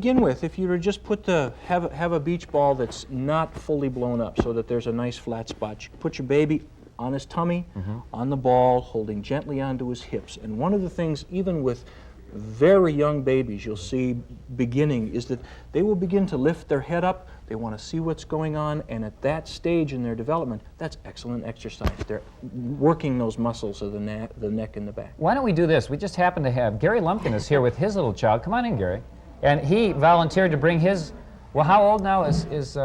begin with, if you were to just have a beach ball that's not fully blown up so that there's a nice flat spot, you put your baby on his tummy, on the ball, holding gently onto his hips. And one of the things, even with very young babies, you'll see beginning is that they will begin to lift their head up. They want to see what's going on, and at that stage in their development, that's excellent exercise. They're working those muscles of the neck and the back. Why don't we do this? We just happen to have Gary Lumpkin is here with his little child. Come on in, Gary. And he volunteered to bring his. Well, how old now is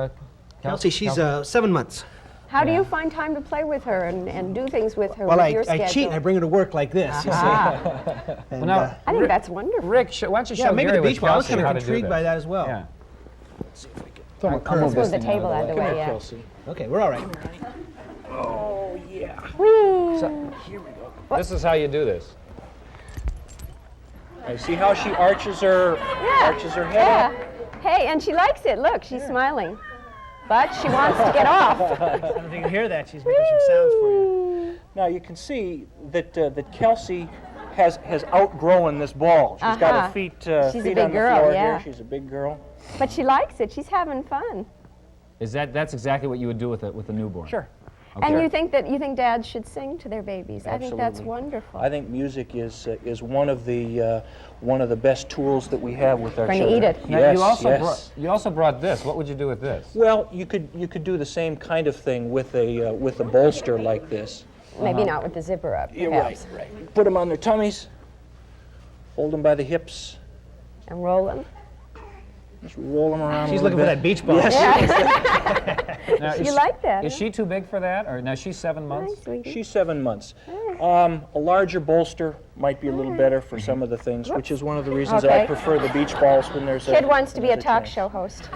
Kelsey? She's 7 months. How do you find time to play with her and do things with her? Well, with your I schedule? cheat. I bring her to work like this. You see. Well, now, I think that's wonderful. Rick, why don't you show maybe Gary the beach with ball. I was Kelsey kind how of to do intrigued this. by that as well. Yeah. Let's see if we can. I'll move Move the thing table out of the Come way, here, yeah. Kelsey. Okay, we're all right. Oh, yeah. Whee! So, this is how you do this. I see how she arches her head Yeah. up. Hey, and she likes it. Look, she's smiling. But she wants to get off. I don't think you can hear that. She's making some sounds for you. Now you can see that that Kelsey has outgrown this ball. She's got her feet She's a feet big on the girl, floor yeah. here. She's a big girl. But she likes it. She's having fun. That's exactly what you would do with a newborn. Sure. Okay. And you think dads should sing to their babies? I think that's Absolutely. wonderful. I think music is one of the best tools that we have with our Trying to children. eat it. Now, Yes, you also brought this. What would you do with this? Well, you could do the same kind of thing with a bolster like this. Maybe not with the zipper up. You're perhaps. right. Put them on their tummies, hold them by the hips, And roll them. just roll them around. She's a looking for little that bit. beach ball. Now, You like that? Is huh? she too big for that? Or now she's 7 months? Hi, sweetie. She's 7 months. A larger bolster might be a little better for some of the things, which is one of the reasons I Okay. prefer the beach balls when there's a Kid wants to be a there's talk chance. show host.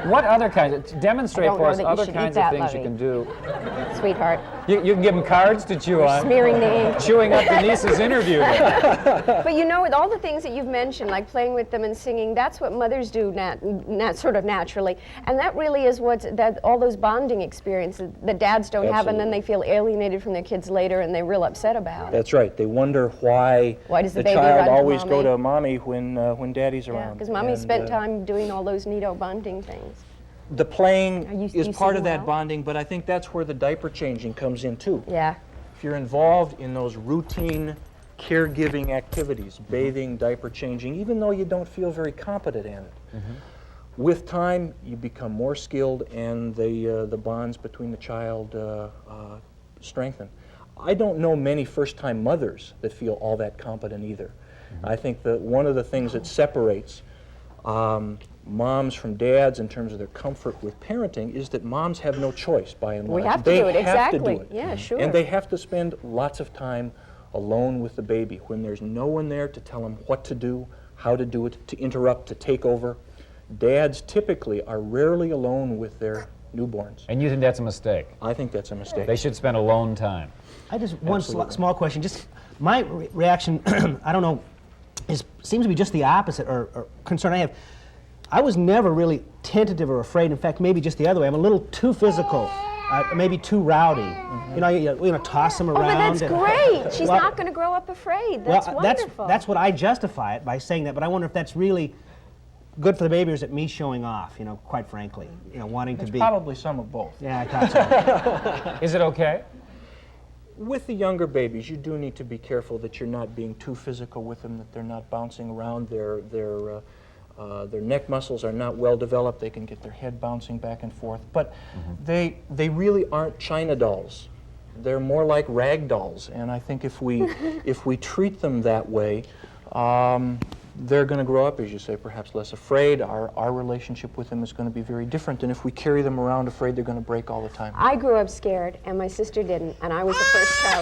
What other kinds? Demonstrate I don't for know us that you other should eat kinds of that, things you Lovey. can do. Sweetheart. You can give them cards to chew on. Smearing the ink. Chewing up Denise's interview. But you know, with all the things that you've mentioned, like playing with them and singing, that's what mothers do sort of naturally. And that really is all those bonding experiences that dads don't have, and then they feel alienated from their kids later and they're real upset about. That's right. They wonder why Why does the the baby child run to always mommy? go to mommy when daddy's around. Because mommy And, spent time doing all those neato bonding things. The playing you is part sing of that well? bonding, but I think that's where the diaper changing comes in too. Yeah. If you're involved in those routine caregiving activities, bathing, diaper changing, even though you don't feel very competent at it, with time you become more skilled and the bonds between the child strengthen. I don't know many first-time mothers that feel all that competent either. I think that one of the things that separates moms from dads in terms of their comfort with parenting is that moms have no choice by and large. We have to They do it, have exactly. to do it. Yeah, sure. And they have to spend lots of time alone with the baby when there's no one there to tell them what to do, how to do it, to interrupt, to take over. Dads typically are rarely alone with their newborns. And you think that's a mistake? I think that's a mistake. They should spend alone time. I just one small question. Just my reaction. I don't know. Seems to be just the opposite, or concern I have. I was never really tentative or afraid. In fact, maybe just the other way. I'm a little too physical, maybe too rowdy. You know, you toss them Oh, but around. that's great. She's not going to grow up afraid. That's wonderful. That's what I justify it by saying that. But I wonder if that's really good for the baby, or is it me showing off? You know, quite frankly, wanting to be. Probably some of both. Yeah, I thought so. Is it okay? With the younger babies, you do need to be careful that you're not being too physical with them, that they're not bouncing around. Their neck muscles are not well developed. They can get their head bouncing back and forth. But they really aren't China dolls. They're more like rag dolls. And I think if we treat them that way, they're going to grow up, as you say, perhaps less afraid. Our relationship with them is going to be very different. And if we carry them around afraid, they're going to break all the time. I grew up scared, and my sister didn't, and I was the first child.